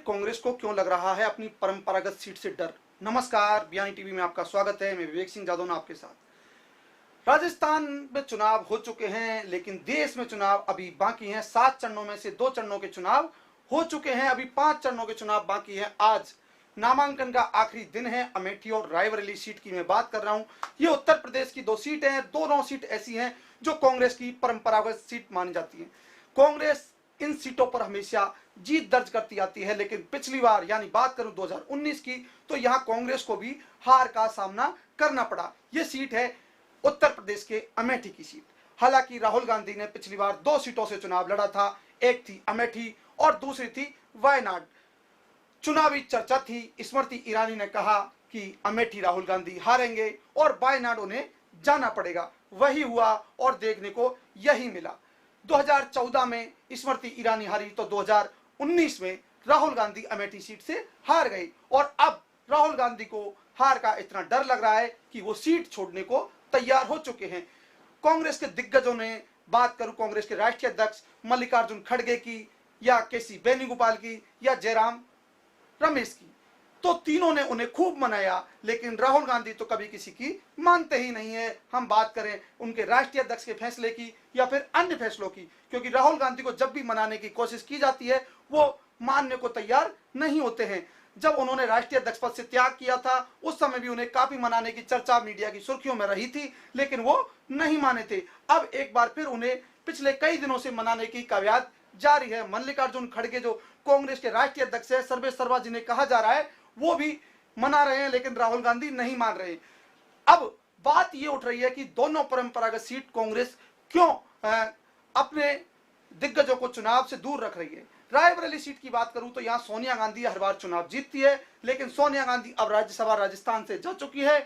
कांग्रेस को क्यों लग रहा है अपनी परंपरागत सीट से डर। नमस्कार, बयानी टीवी में आपका स्वागत है। मैं विवेक सिंह जादौन आपके साथ। राजस्थान में चुनाव हो चुके हैं, लेकिन देश में चुनाव अभी बाकी हैं। 7 चरणों में से 2 चरणों के चुनाव हो चुके हैं, अभी 5 चरणों के चुनाव बाकी हैं। आज नामांकन का आखिरी दिन है। अमेठी और रायबरेली सीट की मैं बात कर रहा हूं। ये उत्तर प्रदेश की 2 सीटें हैं। दोनों सीट ऐसी हैं जो कांग्रेस की परंपरागत सीट मानी जाती है। कांग्रेस इन सीटों पर हमेशा जीत दर्ज करती आती है, लेकिन पिछली बार यानी बात करूं 2019 की, तो यहां कांग्रेस को भी हार का सामना करना पड़ा। यह सीट है उत्तर प्रदेश के अमेठी की सीट। हालांकि राहुल गांधी ने पिछली बार 2 सीटों से चुनाव लड़ा था, एक थी अमेठी और दूसरी थी वायनाड। चुनावी चर्चा थी, स्मृति ईरानी ने कहा कि अमेठी राहुल गांधी हारेंगे और वायनाड उन्हें जाना पड़ेगा। वही हुआ और देखने को यही मिला। 2014 में स्मृति ईरानी हारी तो 2019 में राहुल गांधी अमेठी सीट से हार गए और अब राहुल गांधी को हार का इतना डर लग रहा है कि वो सीट छोड़ने को तैयार हो चुके हैं। कांग्रेस के दिग्गजों ने, बात करूं कांग्रेस के राष्ट्रीय अध्यक्ष मल्लिकार्जुन खड़गे की या केसी वेणुगोपाल की या जयराम रमेश की, तो तीनों ने उन्हें खूब मनाया, लेकिन राहुल गांधी तो कभी किसी की मानते ही नहीं है। हम बात करें उनके राष्ट्रीय अध्यक्ष के फैसले की या फिर अन्य फैसलों की, क्योंकि राहुल गांधी को जब भी मनाने की कोशिश की जाती है वो मानने को तैयार नहीं होते हैं। जब उन्होंने राष्ट्रीय अध्यक्ष पद से त्याग किया था उस समय भी उन्हें काफी मनाने की चर्चा मीडिया की सुर्खियों में रही थी, लेकिन वो नहीं माने थे। अब एक बार फिर उन्हें पिछले कई दिनों से मनाने की कवायद जारी है। मल्लिकार्जुन खड़गे जो कांग्रेस के राष्ट्रीय अध्यक्ष है, सर्वे सर्वा जिन्हें कहा जा रहा है, वो भी मना रहे हैं, लेकिन राहुल गांधी नहीं मान रहे। अब बात ये उठ रही है कि दोनों परंपरागत सीट कांग्रेस क्यों अपने दिग्गजों को चुनाव से दूर रख रही है। रायबरेली सीट की बात करूं तो यहां सोनिया गांधी हर बार चुनाव जीतती है, लेकिन सोनिया गांधी अब राज्यसभा राजस्थान से जा चुकी है,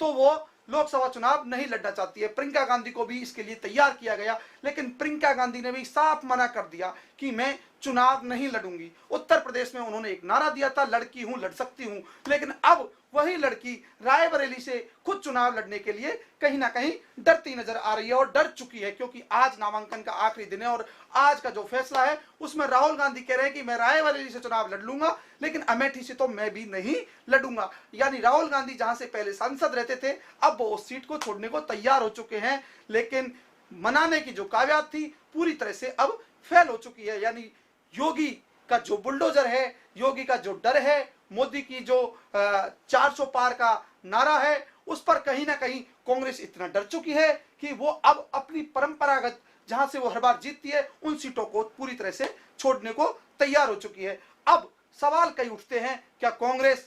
तो वो लोकसभा चुनाव नहीं लड़ना चाहती है। प्रियंका गांधी को भी इसके लिए तैयार किया गया, लेकिन प्रियंका गांधी ने भी साफ मना कर दिया कि मैं चुनाव नहीं लड़ूंगी। उत्तर प्रदेश में उन्होंने एक नारा दिया था, लड़की हूं लड़ सकती हूं, लेकिन अब वही लड़की रायबरेली से खुद चुनाव लड़ने के लिए कहीं ना कहीं डरती नजर आ रही है और डर चुकी है, क्योंकि आज नामांकन का आखिरी दिन है और आज का जो फैसला है उसमें राहुल गांधी कह रहे हैं कि मैं रायबरेली से चुनाव लड़ लूंगा, लेकिन अमेठी से तो मैं भी नहीं लड़ूंगा। यानी राहुल गांधी जहां से पहले सांसद रहते थे, अब वो उस सीट को छोड़ने को तैयार हो चुके हैं, लेकिन मनाने की जो काव्यात थी पूरी तरह से अब फेल हो चुकी है। यानी योगी का जो बुलडोजर है, योगी का जो डर है, मोदी की जो 400 पार का नारा है, उस पर कहीं ना कहीं कांग्रेस इतना डर चुकी है कि वो अब अपनी परंपरागत जहां से वो हर बार जीतती है उन सीटों को पूरी तरह से छोड़ने को तैयार हो चुकी है। अब सवाल कई उठते हैं, क्या कांग्रेस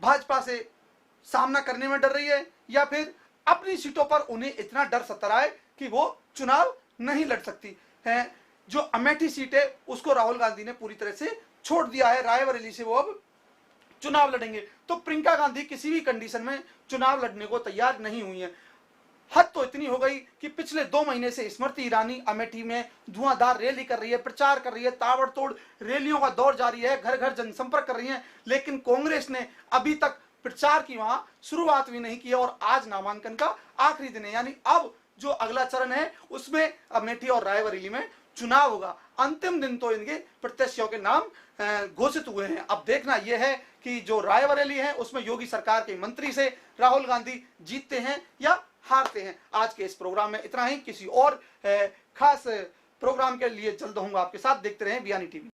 भाजपा से सामना करने में डर रही है या फिर अपनी सीटों पर उन्हें इतना डर सता रहा है कि वो चुनाव नहीं लड़ सकती है। जो अमेठी सीट है उसको राहुल गांधी ने पूरी तरह से छोड़ दिया है, रायबरेली से वो अब चुनाव लड़ेंगे। तो प्रियंका गांधी किसी भी कंडीशन में चुनाव लड़ने को तैयार नहीं हुई है। हद तो इतनी हो गई कि पिछले 2 महीने से स्मृति ईरानी अमेठी में धुआंधार रैली कर रही है, प्रचार कर रही है, ताबड़तोड़ रैलियों का दौर जारी है, घर घर जनसंपर्क कर रही है, लेकिन कांग्रेस ने अभी तक प्रचार की वहां शुरुआत भी नहीं की है और आज नामांकन का आखिरी दिन है। यानी अब जो अगला चरण है उसमें अमेठी और रायबरेली में चुनाव होगा। अंतिम दिन तो इनके प्रत्याशियों के नाम घोषित हुए हैं। अब देखना यह है कि जो रायबरेली है उसमें योगी सरकार के मंत्री से राहुल गांधी जीतते हैं या हारते हैं। आज के इस प्रोग्राम में इतना ही। किसी और खास प्रोग्राम के लिए जल्द होऊंगा आपके साथ। देखते रहें बयानी टीवी।